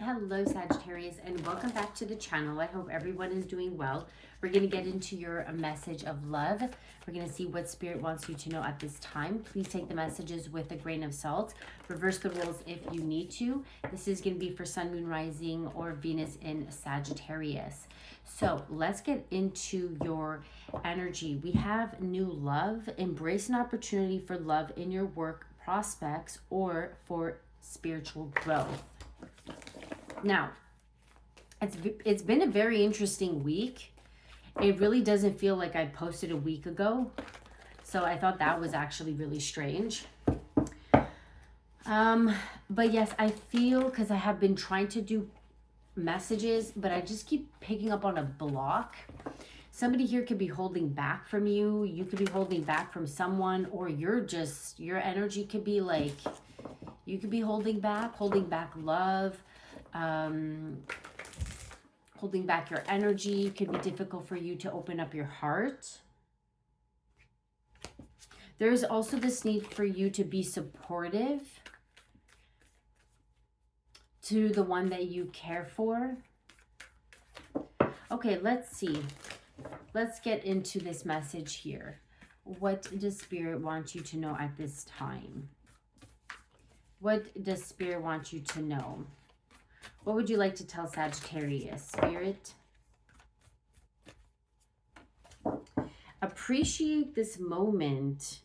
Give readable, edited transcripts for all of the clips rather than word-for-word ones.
Hello Sagittarius, and welcome back to the channel. I hope everyone is doing well. We're going to get into your message of love. We're going to see what Spirit wants you to know at this time. Please take the messages with a grain of salt. Reverse the rules if you need to. This is going to be for Sun, Moon, Rising, or Venus in Sagittarius. So let's get into your energy. We have new love. Embrace an opportunity for love in your work prospects or for spiritual growth. Now, it's been a very interesting week. It really doesn't feel like I posted a week ago. So I thought that was actually really strange. But yes, I feel, because I have been trying to do messages, but I just keep picking up on a block. Somebody here could be holding back from you. You could be holding back from someone, or your energy could be like, you could be holding back love. Holding back your energy. It could be difficult for you to open up your heart. There's also this need for you to be supportive to the one that you care for. Okay, let's see. Let's get into this message here. What does Spirit want you to know at this time? What does Spirit want you to know? What would you like to tell Sagittarius, Spirit? Appreciate this moment.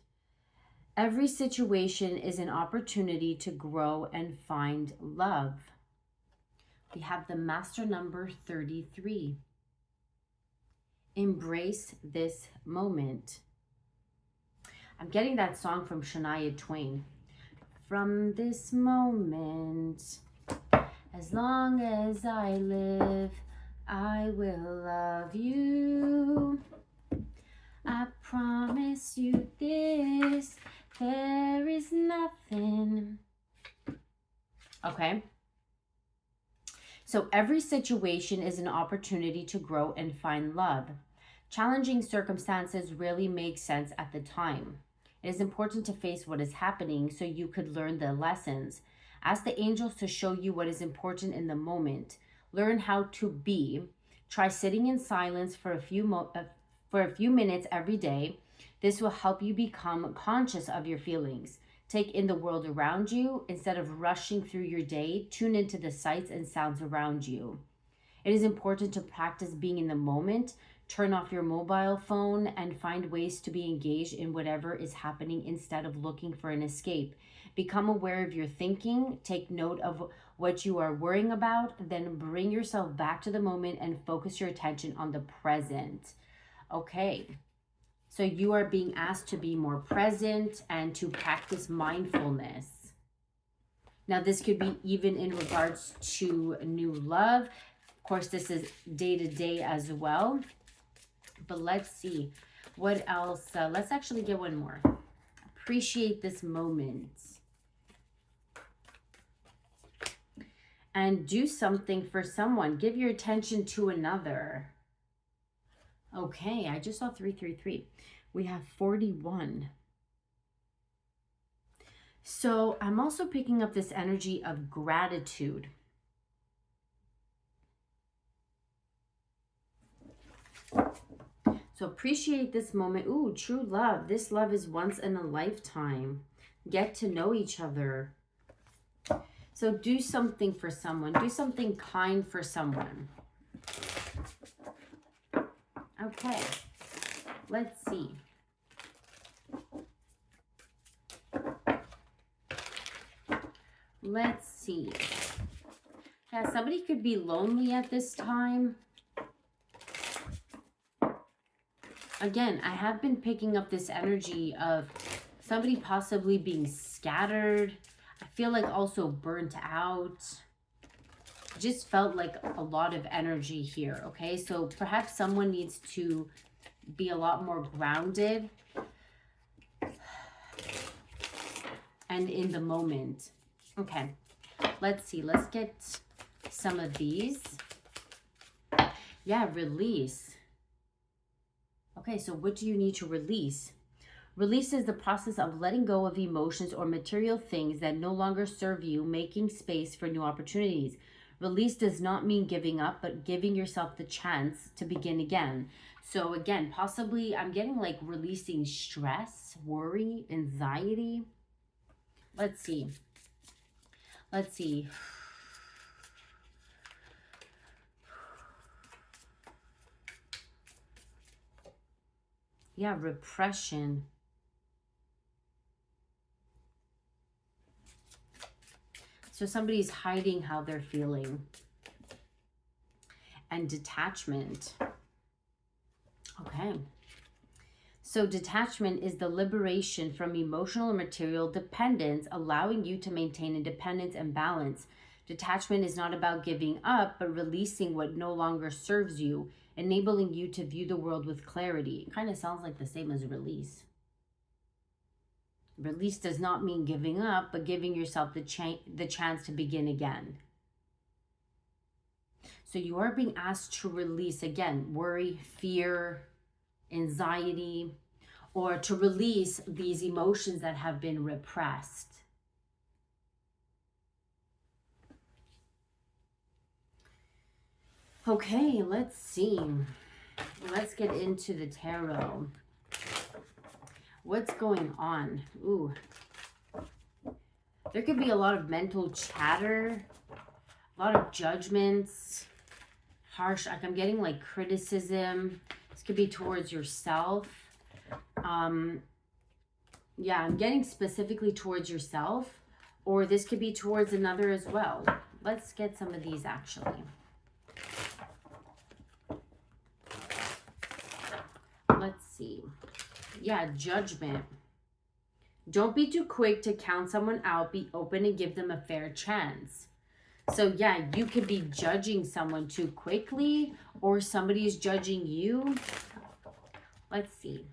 Every situation is an opportunity to grow and find love. We have the master number 33. Embrace this moment. I'm getting that song from Shania Twain. From this moment, as long as I live, I will love you. I promise you this, there is nothing. Okay. So every situation is an opportunity to grow and find love. Challenging circumstances really make sense at the time. It is important to face what is happening so you could learn the lessons. Ask the angels to show you what is important in the moment. Learn how to be. Try sitting in silence for a few minutes every day. This will help you become conscious of your feelings. Take in the world around you. Instead of rushing through your day, tune into the sights and sounds around you. It is important to practice being in the moment. Turn off your mobile phone and find ways to be engaged in whatever is happening instead of looking for an escape. Become aware of your thinking. Take note of what you are worrying about. Then bring yourself back to the moment and focus your attention on the present. Okay. So you are being asked to be more present and to practice mindfulness. Now, this could be even in regards to new love. Of course, this is day to day as well. But let's see what else. Let's actually get one more. Appreciate this moment. And do something for someone. Give your attention to another. Okay, I just saw 333. We have 41. So I'm also picking up this energy of gratitude. So appreciate this moment. Ooh, true love. This love is once in a lifetime. Get to know each other. So do something for someone. Do something kind for someone. Okay. Let's see. Let's see. Yeah, somebody could be lonely at this time. Again, I have been picking up this energy of somebody possibly being scattered. I feel like also burnt out. Just felt like a lot of energy here, okay? So perhaps someone needs to be a lot more grounded and in the moment. Okay, let's see. Let's get some of these. Yeah, release. Okay, so what do you need to release? Release is the process of letting go of emotions or material things that no longer serve you, making space for new opportunities. Release does not mean giving up, but giving yourself the chance to begin again. So again, possibly I'm getting like releasing stress, worry, anxiety. Let's see. Let's see. Yeah, repression. So somebody's hiding how they're feeling. And detachment. Okay. So detachment is the liberation from emotional and material dependence, allowing you to maintain independence and balance. Detachment is not about giving up, but releasing what no longer serves you, enabling you to view the world with clarity. It kind of sounds like the same as release. Release does not mean giving up, but giving yourself the chance to begin again. So you are being asked to release, again, worry, fear, anxiety, or to release these emotions that have been repressed. Okay, let's see. Let's get into the tarot. What's going on? Ooh. There could be a lot of mental chatter, a lot of judgments, harsh, like I'm getting like criticism. This could be towards yourself. Yeah, I'm getting specifically towards yourself, or this could be towards another as well. Let's get some of these actually. Let's see. Yeah, judgment. Don't be too quick to count someone out. Be open and give them a fair chance. So yeah, you could be judging someone too quickly, or somebody is judging you. Let's see.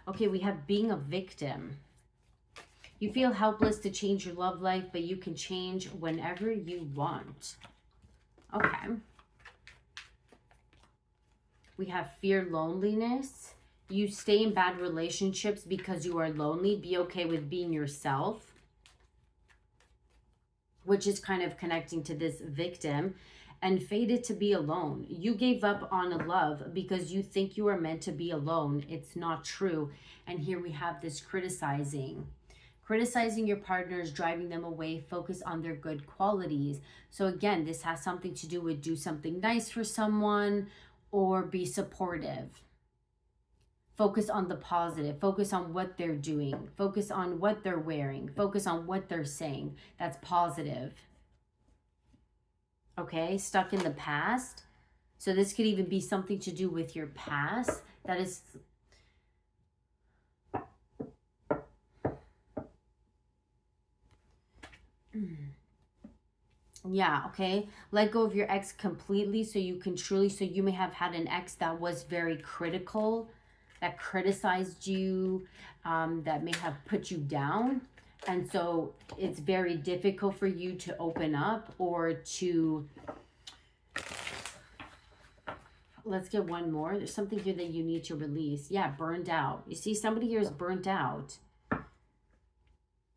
Okay, we have being a victim. You feel helpless to change your love life, but you can change whenever you want. Okay. We have fear, loneliness. You stay in bad relationships because you are lonely. Be okay with being yourself, which is kind of connecting to this victim. And fated to be alone. You gave up on love because you think you are meant to be alone. It's not true. And here we have this criticizing. Criticizing your partners, driving them away, focus on their good qualities. So again, this has something to do with do something nice for someone or be supportive. Focus on the positive. Focus on what they're doing. Focus on what they're wearing. Focus on what they're saying. That's positive. Okay, stuck in the past. So this could even be something to do with your past. That is... Yeah, okay. Let go of your ex completely so you can truly... So you may have had an ex that was very critical, that criticized you, that may have put you down. And so it's very difficult for you to open up or to... Let's get one more. There's something here that you need to release. Yeah, burned out. You see, somebody here is burnt out.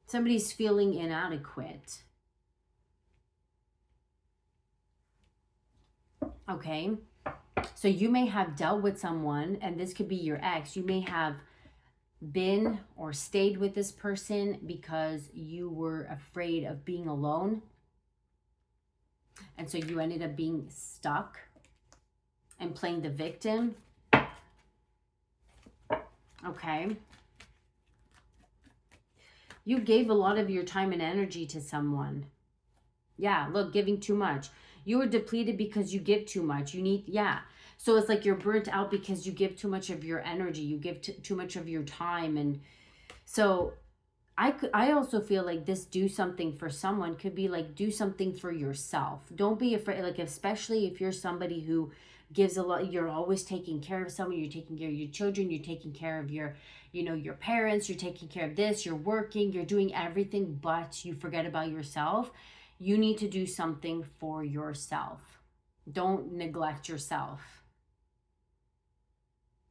Somebody's feeling inadequate. Okay. So you may have dealt with someone, and this could be your ex. You may have been or stayed with this person because you were afraid of being alone. And so you ended up being stuck and playing the victim. Okay. You gave a lot of your time and energy to someone. Yeah, look, giving too much. You were depleted because you give too much. You need, yeah. So it's like you're burnt out because you give too much of your energy. You give too much of your time. And so I also feel like this do something for someone could be like do something for yourself. Don't be afraid, like especially if you're somebody who gives a lot, you're always taking care of someone, you're taking care of your children, you're taking care of your, you know, your parents, you're taking care of this, you're working, you're doing everything, but you forget about yourself. You need to do something for yourself. Don't neglect yourself.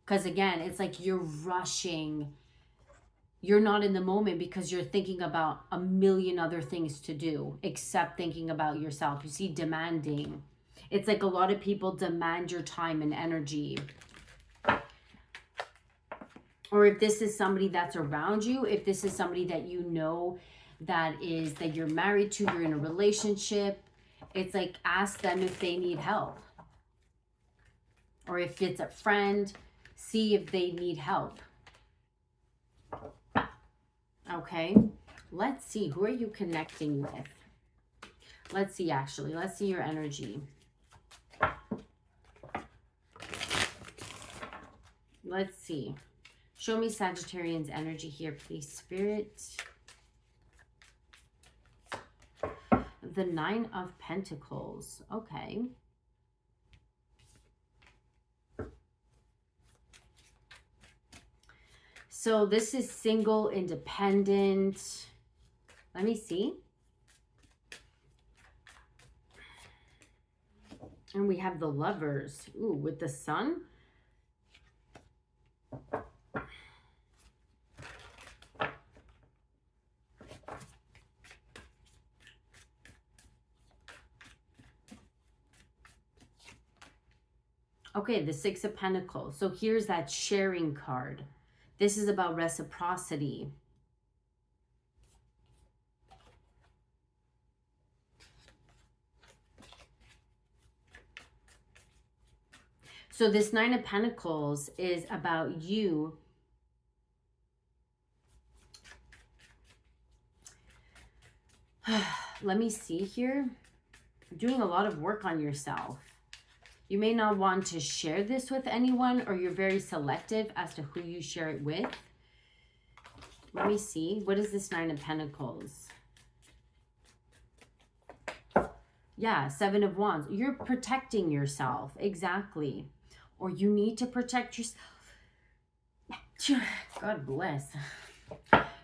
Because again, it's like you're rushing you're not in the moment because you're thinking about a million other things to do except thinking about yourself. You see, demanding. It's like a lot of people demand your time and energy. Or if this is somebody that's around you, if this is somebody that you know that you're married to, you're in a relationship, it's like ask them if they need help. Or if it's a friend, see if they need help. Okay, let's see. Who are you connecting with? Let's see, actually. Let's see your energy. Let's see. Show me Sagittarian's energy here, please, Spirit. The Nine of Pentacles. Okay. So this is single, independent. Let me see. And we have the Lovers. Ooh, with the Sun. Okay, the Six of Pentacles. So here's that sharing card. This is about reciprocity. So this Nine of Pentacles is about you let me see here. Doing a lot of work on yourself. You may not want to share this with anyone, or you're very selective as to who you share it with. Let me see. What is this Nine of Pentacles? Yeah, Seven of Wands. You're protecting yourself. Exactly. Or you need to protect yourself. God bless.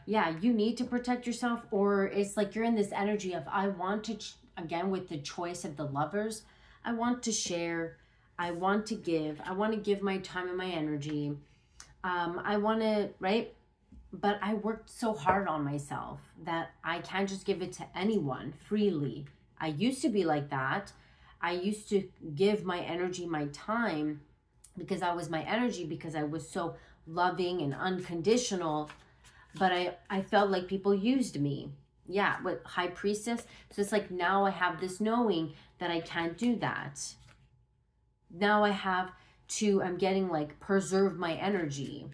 Yeah, you need to protect yourself. Or it's like you're in this energy of, I want to, again, with the choice of the Lovers, I want to share, I want to give my time and my energy. I want to, right? But I worked so hard on myself that I can't just give it to anyone freely. I used to be like that. I used to give my energy, my time, because I was my energy, because I was so loving and unconditional. But I felt like people used me. Yeah, with High Priestess. So it's like now I have this knowing that I can't do that. Now I have to, I'm getting like, preserve my energy.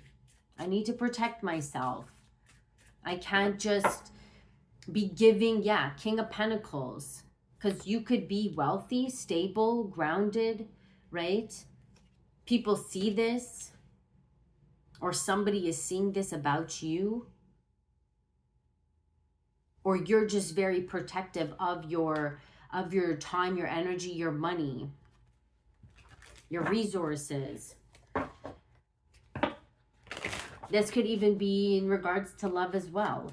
I need to protect myself. I can't just be giving, yeah, King of Pentacles. Because you could be wealthy, stable, grounded, right? People see this, or somebody is seeing this about you, or you're just very protective of your time, your energy, your money, your resources. This could even be in regards to love as well.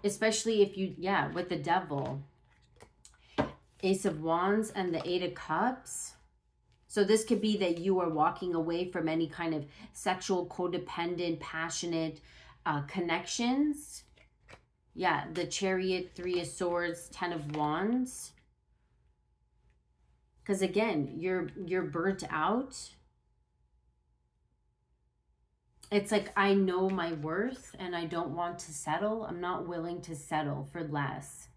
Especially if you, yeah, with the Devil. Ace of Wands and the Eight of Cups. So this could be that you are walking away from any kind of sexual, codependent, passionate connections. Yeah, the Chariot, Three of Swords, Ten of Wands. Because again, you're burnt out. It's like, I know my worth and I don't want to settle. I'm not willing to settle for less.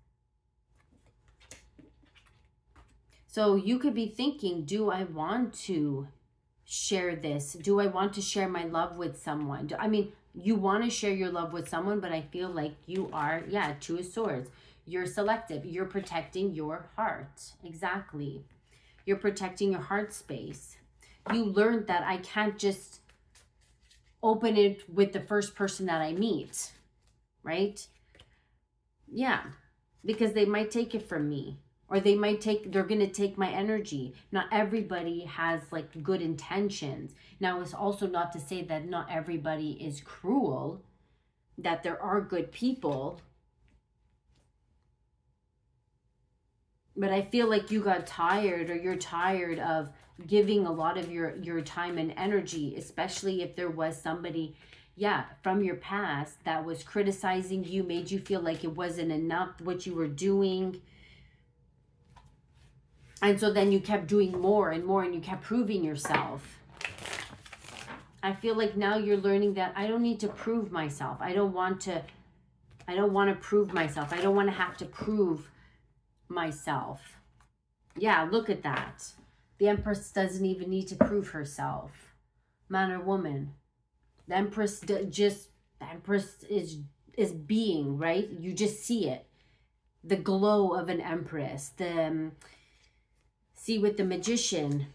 So you could be thinking, do I want to share this? Do I want to share my love with someone? I mean, you want to share your love with someone, but I feel like you are, yeah, Two of Swords. You're selective. You're protecting your heart. Exactly. You're protecting your heart space. You learned that I can't just open it with the first person that I meet, right? Yeah, because they might take it from me. Or they're going to take my energy. Not everybody has like good intentions. Now, it's also not to say that not everybody is cruel, that there are good people. But I feel like you got tired, or you're tired of giving a lot of your time and energy, especially if there was somebody, yeah, from your past that was criticizing you, made you feel like it wasn't enough what you were doing. And so then you kept doing more and more, and you kept proving yourself. I feel like now you're learning that I don't need to prove myself. I don't want to prove myself. I don't want to have to prove myself. Yeah, look at that. The Empress doesn't even need to prove herself. Man or woman. The Empress is being, right? You just see it. The glow of an Empress. See with the Magician.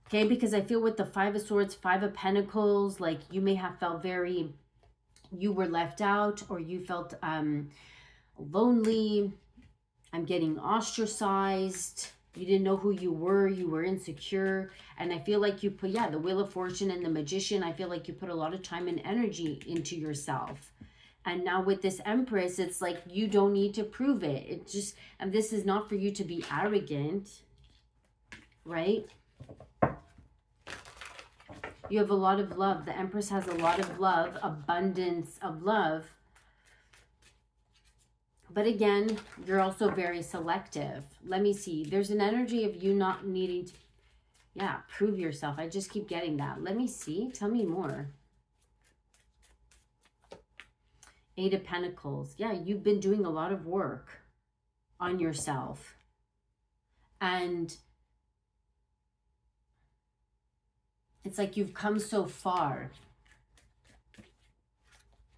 Okay, because I feel with the Five of Swords, Five of Pentacles, like you may have felt you were left out, or you felt lonely. I'm getting ostracized. You didn't know who you were insecure. And I feel like you put, the Wheel of Fortune and the Magician, I feel like you put a lot of time and energy into yourself. And now with this Empress, it's like you don't need to prove it. It's just, and this is not for you to be arrogant, right? You have a lot of love. The Empress has a lot of love, abundance of love. But again, you're also very selective. Let me see. There's an energy of you not needing to, prove yourself. I just keep getting that. Let me see. Tell me more. Eight of Pentacles. Yeah, you've been doing a lot of work on yourself. And it's like you've come so far.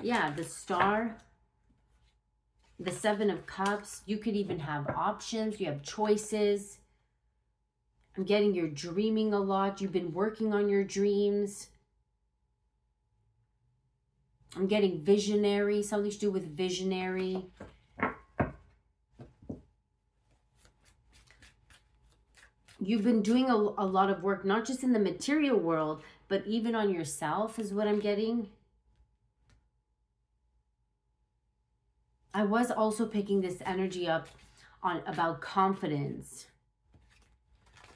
Yeah, the Star, the Seven of Cups. You could even have options. You have choices. I'm getting you're dreaming a lot. You've been working on your dreams. I'm getting visionary, something to do with visionary. You've been doing a lot of work, not just in the material world, but even on yourself is what I'm getting. I was also picking this energy up about confidence.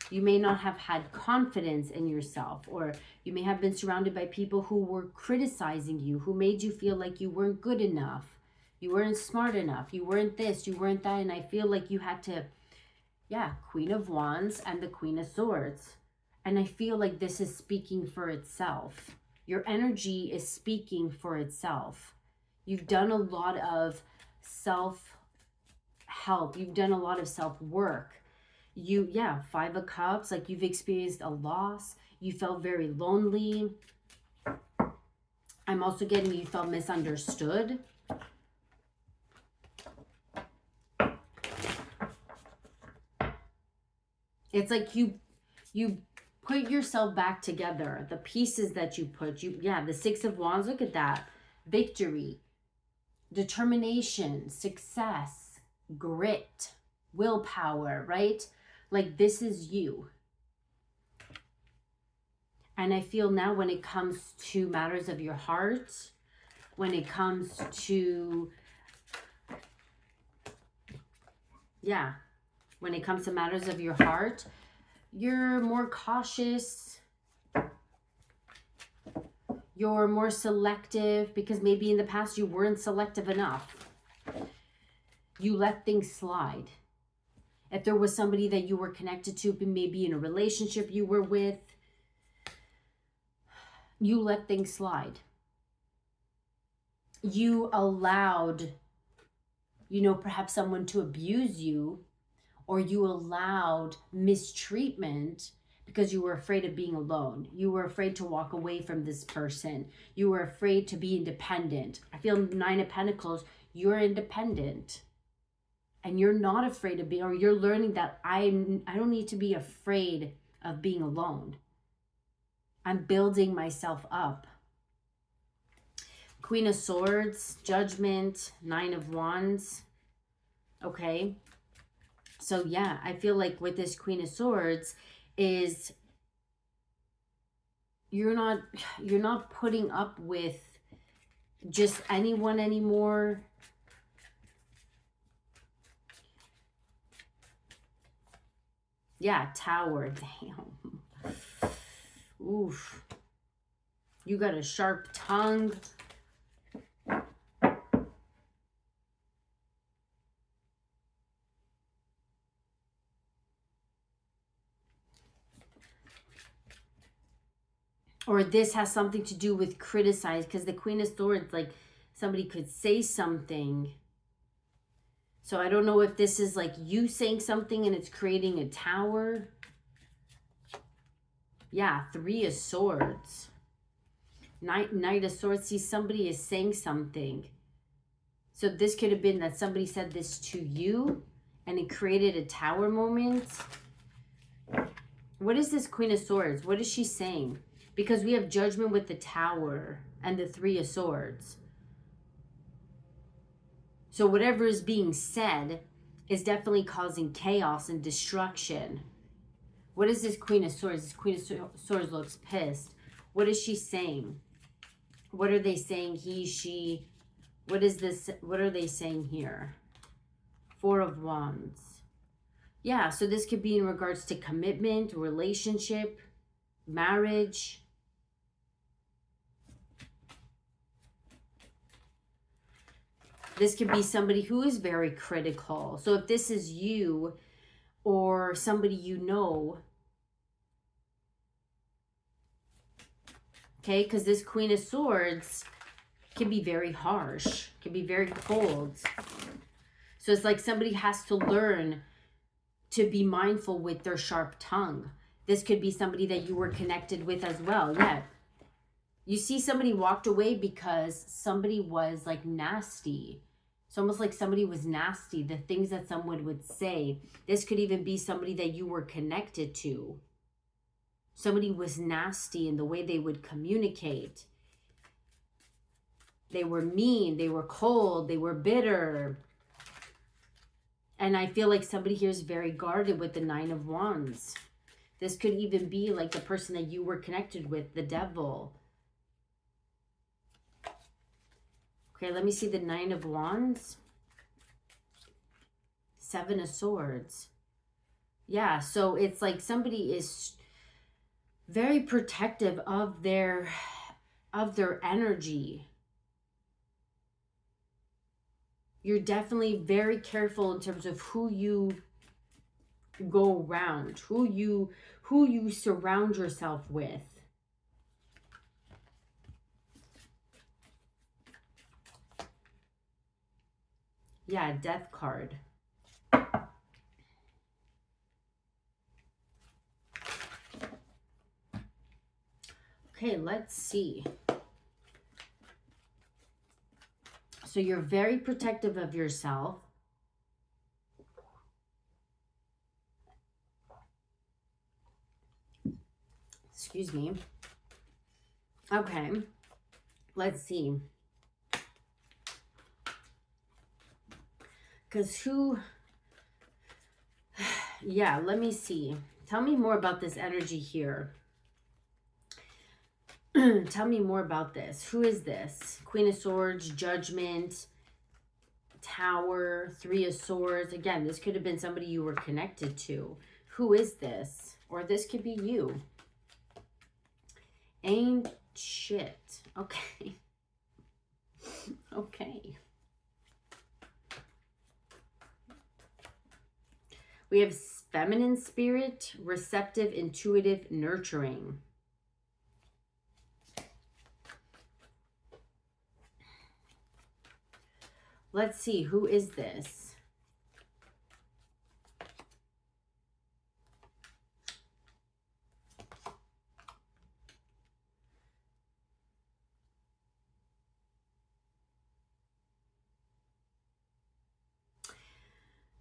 You may not have had confidence in yourself, or you may have been surrounded by people who were criticizing you, who made you feel like you weren't good enough, you weren't smart enough, you weren't this, you weren't that, and I feel like you had to, Queen of Wands and the Queen of Swords. And I feel like this is speaking for itself. Your energy is speaking for itself. You've done a lot of self-help. You've done a lot of self-work. Five of Cups, like you've experienced a loss. You felt very lonely. I'm also getting you felt misunderstood. It's like you put yourself back together. The pieces that you put, the Six of Wands, look at that. Victory, determination, success, grit, willpower, right? Like this is you. And I feel now when it comes to matters of your heart, when it comes to, when it comes to matters of your heart, you're more cautious. You're more selective, because maybe in the past you weren't selective enough. You let things slide. If there was somebody that you were connected to, maybe in a relationship you were with, you let things slide. You allowed, perhaps someone to abuse you, or you allowed mistreatment because you were afraid of being alone. You were afraid to walk away from this person. You were afraid to be independent. I feel Nine of Pentacles, you're independent. And you're not afraid of being, or you're learning that I don't need to be afraid of being alone. I'm building myself up. Queen of Swords, Judgment, Nine of Wands. Okay. So I feel like with this Queen of Swords is you're not putting up with just anyone anymore. Yeah, Tower. Damn. Oof. You got a sharp tongue. Or this has something to do with criticize, because the Queen of Swords, like somebody could say something. So I don't know if this is like you saying something and it's creating a tower. Yeah, Three of Swords. Knight of Swords. See, somebody is saying something. So this could have been that somebody said this to you and it created a tower moment. What is this Queen of Swords? What is she saying? Because we have Judgment with the Tower and the Three of Swords. So whatever is being said is definitely causing chaos and destruction. What is this Queen of Swords? This Queen of Swords looks pissed. What is she saying? What are they saying? He, she. What is this? What are they saying here? Four of Wands. Yeah, so this could be in regards to commitment, relationship, marriage. This could be somebody who is very critical. So if this is you or somebody you know, okay, because this Queen of Swords can be very harsh, can be very cold. So it's like somebody has to learn to be mindful with their sharp tongue. This could be somebody that you were connected with as well. Yeah. You see somebody walked away because somebody was like nasty. It's almost like somebody was nasty. The things that someone would say. This could even be somebody that you were connected to. Somebody was nasty in the way they would communicate. They were mean. They were cold. They were bitter. And I feel like somebody here is very guarded with the Nine of Wands. This could even be like the person that you were connected with, the devil. Okay, let me see the Nine of Wands. Seven of Swords. Yeah, so it's like somebody is very protective of their energy. You're definitely very careful in terms of who you go around, who you surround yourself with. Yeah, Death card. Okay, let's see. So you're very protective of yourself. Excuse me. Okay, let's see. Because who... Yeah, let me see. Tell me more about this energy here. Tell me more about this. Who is this? Queen of Swords, Judgment, Tower, Three of Swords. Again, this could have been somebody you were connected to. Who is this? Or this could be you. Ain't shit. Okay. Okay. We have feminine spirit, receptive, intuitive, nurturing. Let's see, who is this?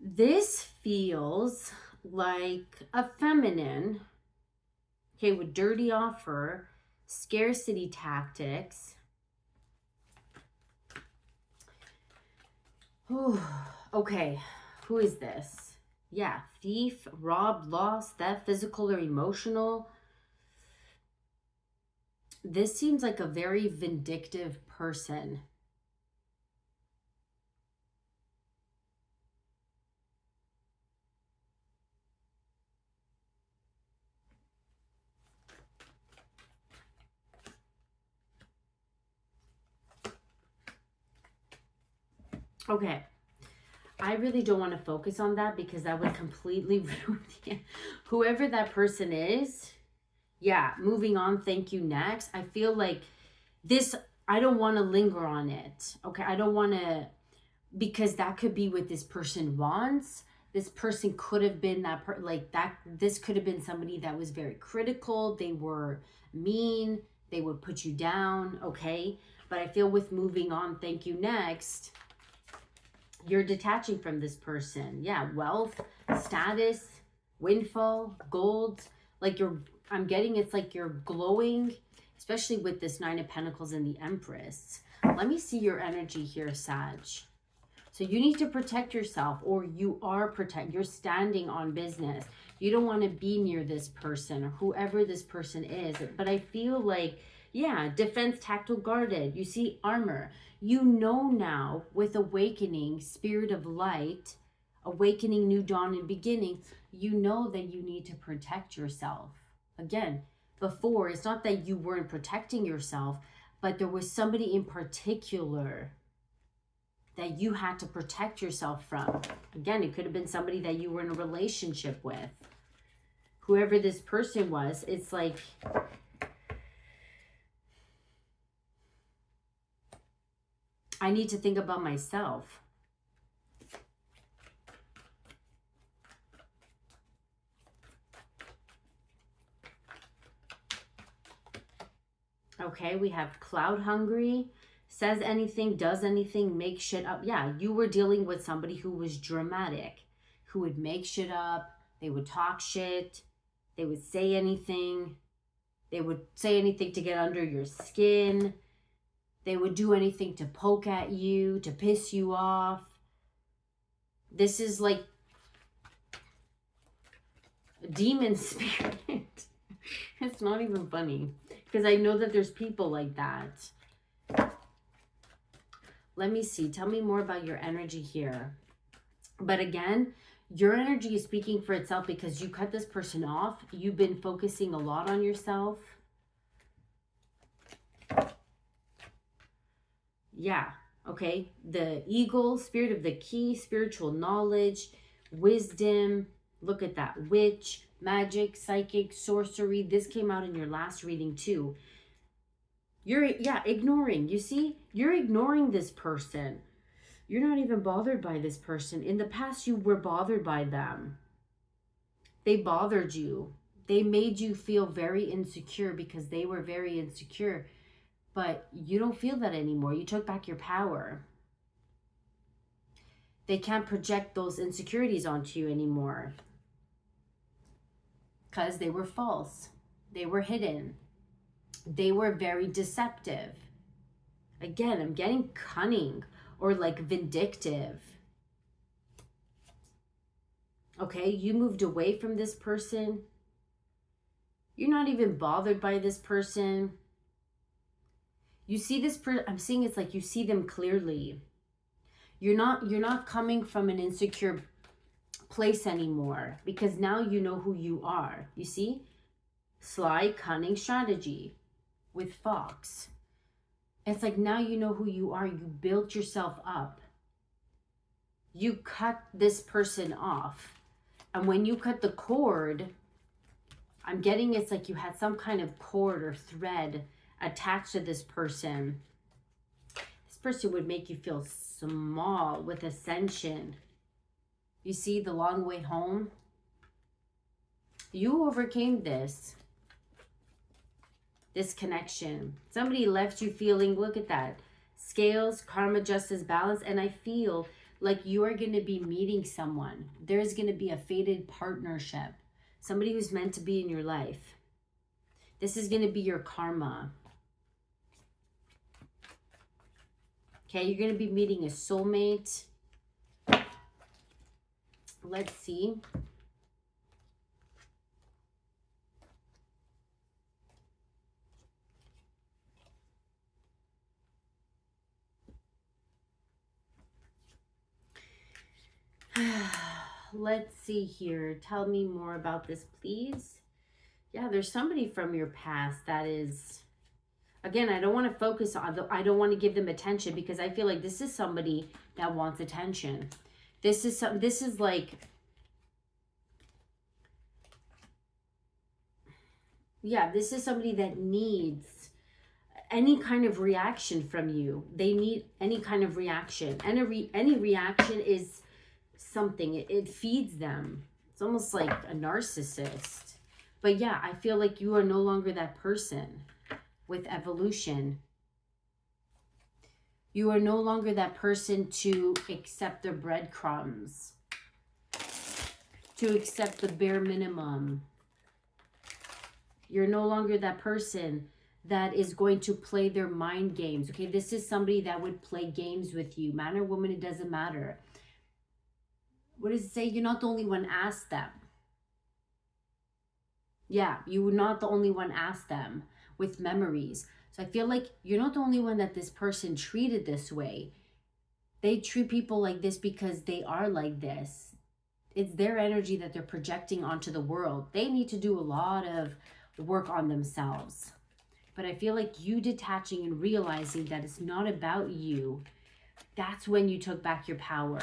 This feels like a feminine, okay, with dirty offer, scarcity tactics. Ooh, okay, who is this? Yeah, thief, rob, loss, theft, physical or emotional. This seems like a very vindictive person. Okay. I really don't want to focus on that because that would completely ruin whoever that person is. Yeah, moving on. Thank you. Next. I feel like this, I don't want to linger on it. Okay. I don't want to, because that could be what this person wants. This person could have been like that. This could have been somebody that was very critical. They were mean. They would put you down. Okay. But I feel with moving on, thank you. Next, you're detaching from this person. Yeah. Wealth, status, windfall, gold. Like I'm getting it's like you're glowing, especially with this Nine of Pentacles and the Empress. Let me see your energy here, Sag. So you need to protect yourself, or you are you're standing on business. You don't want to be near this person or whoever this person is. But I feel like, yeah, defense, tactile, guarded. You see armor. You know now with awakening, spirit of light, awakening, new dawn and beginning, you know that you need to protect yourself. Again, before, it's not that you weren't protecting yourself, but there was somebody in particular that you had to protect yourself from. Again, it could have been somebody that you were in a relationship with. Whoever this person was, it's like, I need to think about myself. Okay, we have cloud hungry. Says anything, does anything, makes shit up. Yeah, you were dealing with somebody who was dramatic, who would make shit up. They would talk shit. They would say anything. They would say anything to get under your skin. They would do anything to poke at you, to piss you off. This is like a demon spirit. It's not even funny because I know that there's people like that. Let me see. Tell me more about your energy here. But again, your energy is speaking for itself because you cut this person off. You've been focusing a lot on yourself. Yeah. Okay. The eagle, spirit of the key, spiritual knowledge, wisdom. Look at that. Witch, magic, psychic, sorcery. This came out in your last reading too. You're, yeah, ignoring. You see, you're ignoring this person. You're not even bothered by this person. In the past, you were bothered by them. They bothered you. They made you feel very insecure because they were very insecure. But you don't feel that anymore. You took back your power. They can't project those insecurities onto you anymore because they were false. They were hidden. They were very deceptive. Again, I'm getting cunning or like vindictive. Okay, you moved away from this person. You're not even bothered by this person. You see this person, I'm seeing it's like you see them clearly. You're not coming from an insecure place anymore because now you know who you are. You see? Sly, cunning strategy with Fox. It's like now you know who you are. You built yourself up. You cut this person off. And when you cut the cord, I'm getting it's like you had some kind of cord or thread attached to this person. This person would make you feel small with ascension. You see the long way home? You overcame this connection. Somebody left you feeling, look at that, scales, karma, justice, balance. And I feel like you are going to be meeting someone. There's going to be a fated partnership. Somebody who's meant to be in your life. This is going to be your karma. Okay, you're going to be meeting a soulmate. Let's see. Let's see here. Tell me more about this, please. Yeah, there's somebody from your past that is, Again, I don't want to focus on I don't want to give them attention, because I feel like this is somebody that wants attention. This is like, yeah, this is somebody that needs any kind of reaction from you. They need any kind of reaction. And any reaction is something. It feeds them. It's almost like a narcissist. But yeah, I feel like you are no longer that person with evolution. You are no longer that person to accept the breadcrumbs, to accept the bare minimum. You're no longer that person that is going to play their mind games. Okay, this is somebody that would play games with you. Man or woman, it doesn't matter. What does it say? You're not the only one asked them. Yeah, you were not the only one asked them with memories. So I feel like you're not the only one that this person treated this way. They treat people like this because they are like this. It's their energy that they're projecting onto the world. They need to do a lot of work on themselves. But I feel like you detaching and realizing that it's not about you, that's when you took back your power.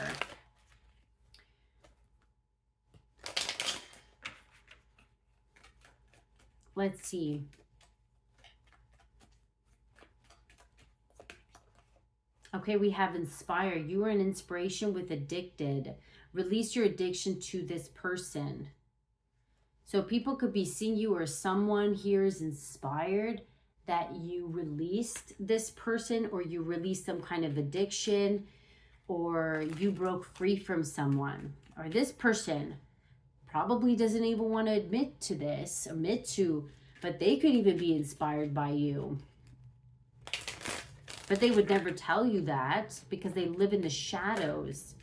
Let's see. Okay, we have inspire. You are an inspiration with addicted. Release your addiction to this person. So people could be seeing you, or someone here is inspired that you released this person, or you released some kind of addiction, or you broke free from someone. Or this person probably doesn't even want to admit to, but they could even be inspired by you. But they would never tell you that because they live in the shadows.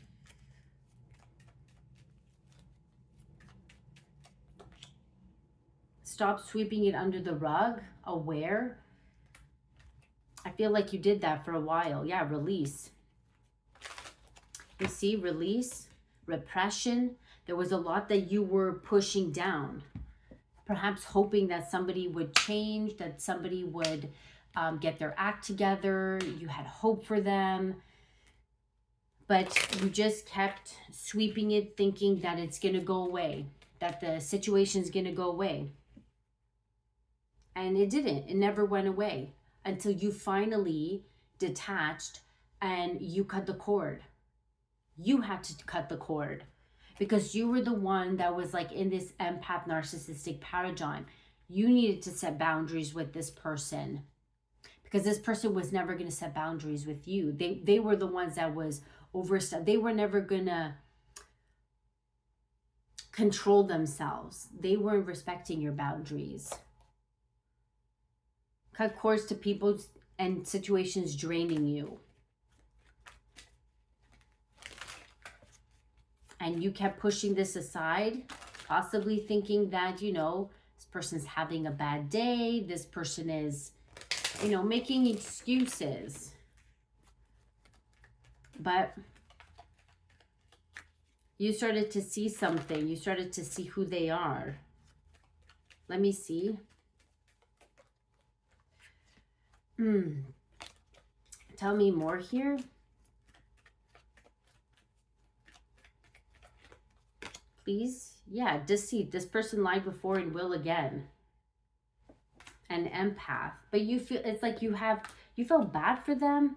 Stop sweeping it under the rug. Aware. I feel like you did that for a while. Yeah, release. You see, release, repression. There was a lot that you were pushing down. Perhaps hoping that somebody would change, that somebody would get their act together. You had hope for them. But you just kept sweeping it, thinking that it's going to go away, that the situation's going to go away. And it didn't. It never went away until you finally detached and you cut the cord. You had to cut the cord because you were the one that was like in this empath narcissistic paradigm. You needed to set boundaries with this person because this person was never going to set boundaries with you. They were the ones that was overstep. They were never going to control themselves. They weren't respecting your boundaries. Cut cords to people and situations draining you. And you kept pushing this aside, possibly thinking that, you know, this person's having a bad day. This person is, you know, making excuses. But you started to see something. You started to see who they are. Let me see. Tell me more here. Please. Yeah, deceit. This person lied before and will again. An empath. But you feel, it's like you felt bad for them,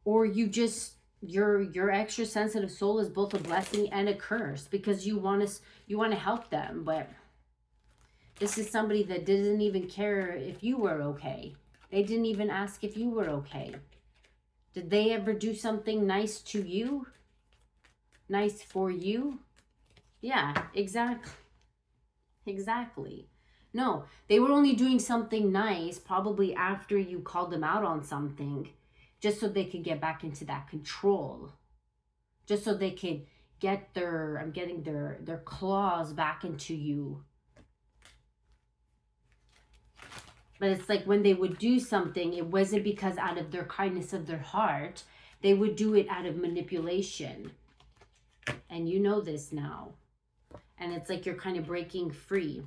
or you just, your extra sensitive soul is both a blessing and a curse because you want to help them. But this is somebody that didn't even care if you were okay. They didn't even ask if you were okay. Did they ever do something nice to you? Nice for you? Yeah, exactly. Exactly. No, they were only doing something nice probably after you called them out on something, just so they could get back into that control. Just so they could get their claws back into you. But it's like when they would do something, it wasn't because out of their kindness of their heart. They would do it out of manipulation. And you know this now. And it's like you're kind of breaking free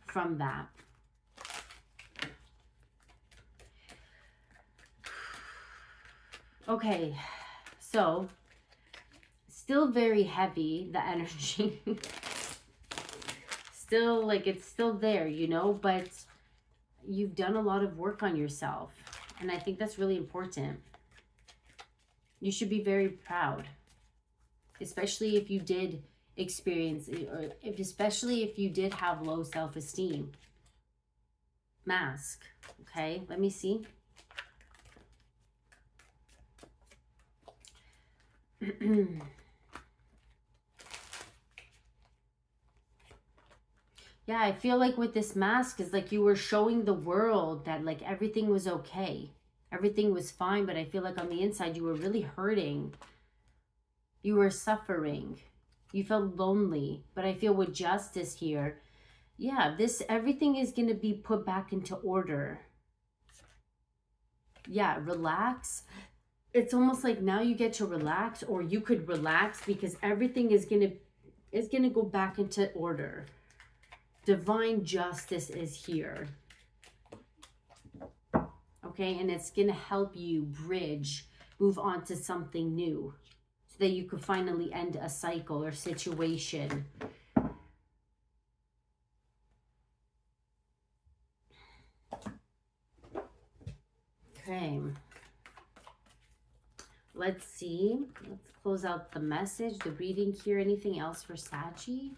from that. Okay, so still very heavy, the energy. Still, like, it's still there, you know, but you've done a lot of work on yourself. And I think that's really important. You should be very proud, especially if you did experience, or especially if you did have low self-esteem. Mask. Okay, let me see. Yeah, I feel like with this mask is like you were showing the world that like everything was okay. Everything was fine, but I feel like on the inside you were really hurting. You were suffering. You felt lonely. But I feel with justice here, yeah, this everything is going to be put back into order. Yeah, relax. It's almost like now you get to relax, or you could relax because everything is going to go back into order. Divine justice is here. Okay, and it's going to help you bridge, move on to something new so that you could finally end a cycle or situation. Okay. Let's see. Let's close out the message, the reading here. Anything else for Saggy?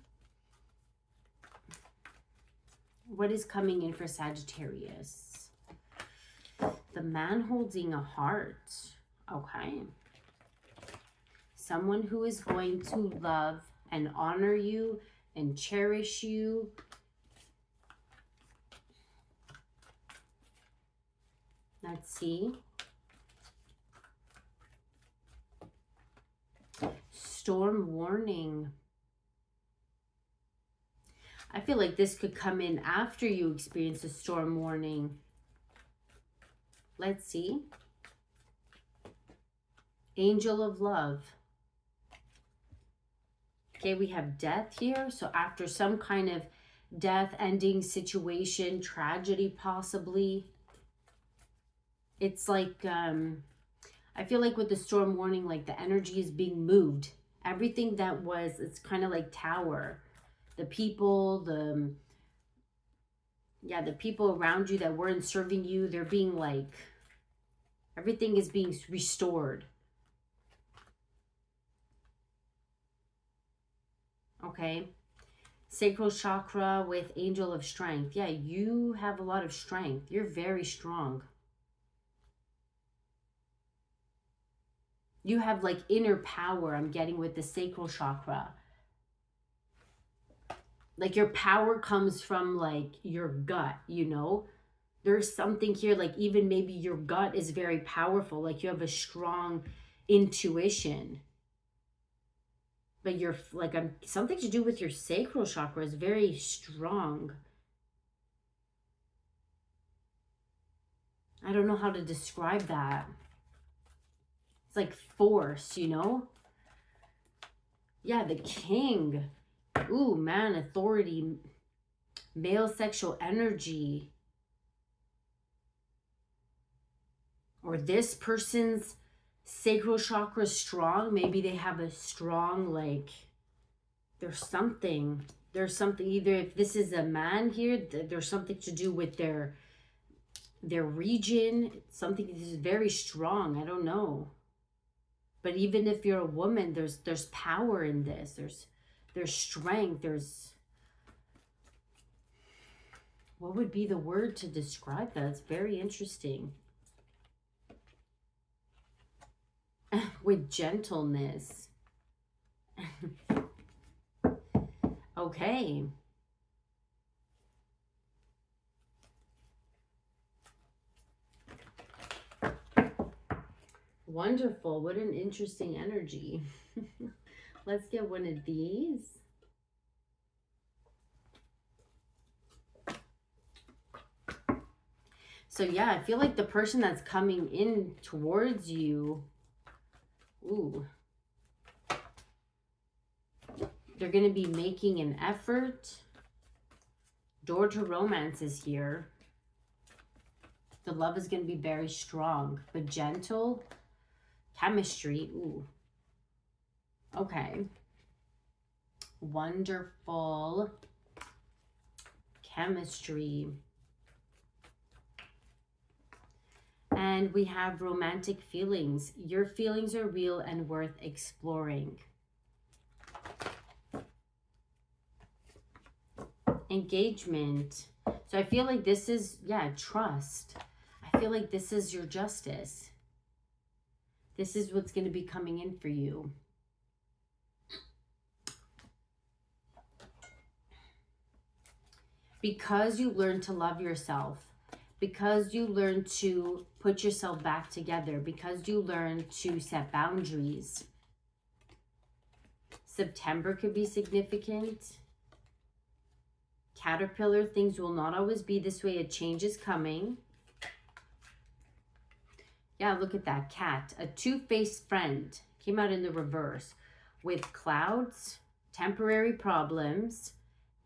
What is coming in for Sagittarius? The man holding a heart. Okay. Someone who is going to love and honor you and cherish you. Let's see. Storm warning. I feel like this could come in after you experience a storm warning. Let's see. Angel of love. Okay, we have death here. So after some kind of death, ending situation, tragedy possibly. It's like, I feel like with the storm warning, like the energy is being moved. Everything that was, it's kind of like tower. The people, the people around you that weren't serving you, they're being like, everything is being restored. Okay. Sacral chakra with angel of strength. Yeah, you have a lot of strength. You're very strong. You have like inner power, I'm getting with the sacral chakra. Like your power comes from like your gut, you know? There's something here, like even maybe your gut is very powerful. Like you have a strong intuition. But you're like, something to do with your sacral chakra is very strong. I don't know how to describe that. It's like force, you know? Yeah, the king. Ooh, man, authority. Male sexual energy. Or this person's sacral chakra is strong. Maybe they have a strong, like, there's something. Either if this is a man here, there's something to do with their region. Something that is very strong. I don't know. But even if you're a woman, there's power in this. There's strength. What would be the word to describe that? It's very interesting. With gentleness. Okay. Wonderful. What an interesting energy. Let's get one of these. So yeah, I feel like the person that's coming in towards you, ooh, they're going to be making an effort. Door to romance is here. The love is going to be very strong, but gentle. Chemistry. Ooh. Okay. Wonderful. Chemistry. And we have romantic feelings. Your feelings are real and worth exploring. Engagement. So I feel like this is, yeah, trust. I feel like this is your justice. This is what's going to be coming in for you. Because you learn to love yourself, because you learn to put yourself back together, because you learn to set boundaries. September could be significant. Caterpillar, things will not always be this way. A change is coming. Yeah, look at that cat. A two-faced friend came out in the reverse with clouds, temporary problems,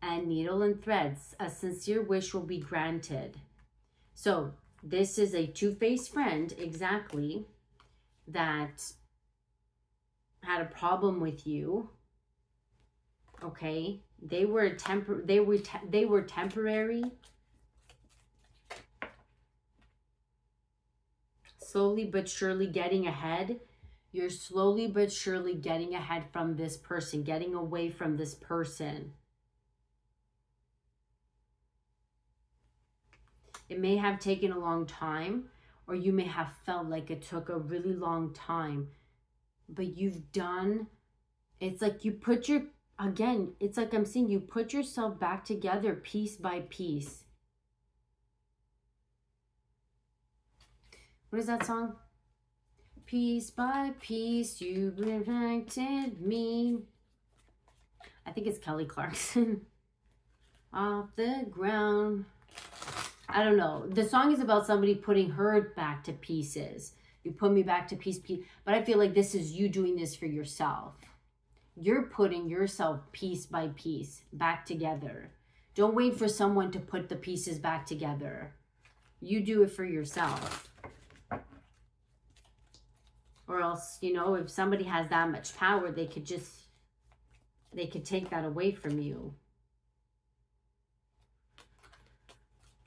and needle and threads. A sincere wish will be granted. So this is a two-faced friend, exactly, that had a problem with you. Okay, they were temporary. Slowly but surely getting ahead. You're slowly but surely getting ahead from this person, getting away from this person. It may have taken a long time, or you may have felt like it took a really long time, but you've done, it's like you put your, again, it's like I'm saying, you put yourself back together piece by piece. What is that song? Piece by piece, you protected me. I think it's Kelly Clarkson. Off the ground. I don't know. The song is about somebody putting her back to pieces. You put me back to piece. But I feel like this is you doing this for yourself. You're putting yourself piece by piece back together. Don't wait for someone to put the pieces back together. You do it for yourself. Or else, you know, if somebody has that much power, they could take that away from you.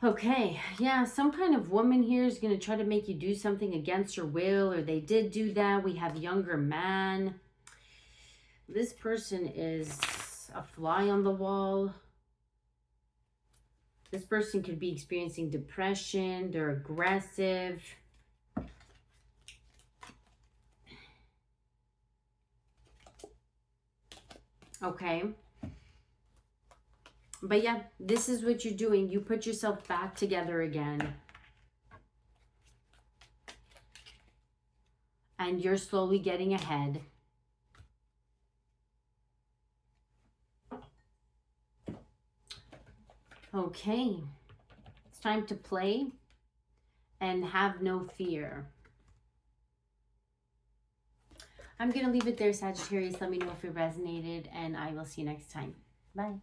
Okay, yeah, some kind of woman here is going to try to make you do something against your will, or they did do that. We have younger man. This person is a fly on the wall. This person could be experiencing depression. They're aggressive. Okay. But yeah, this is what you're doing. You put yourself back together again. And you're slowly getting ahead. Okay. It's time to play and have no fear. I'm going to leave it there, Sagittarius. Let me know if it resonated, and I will see you next time. Bye.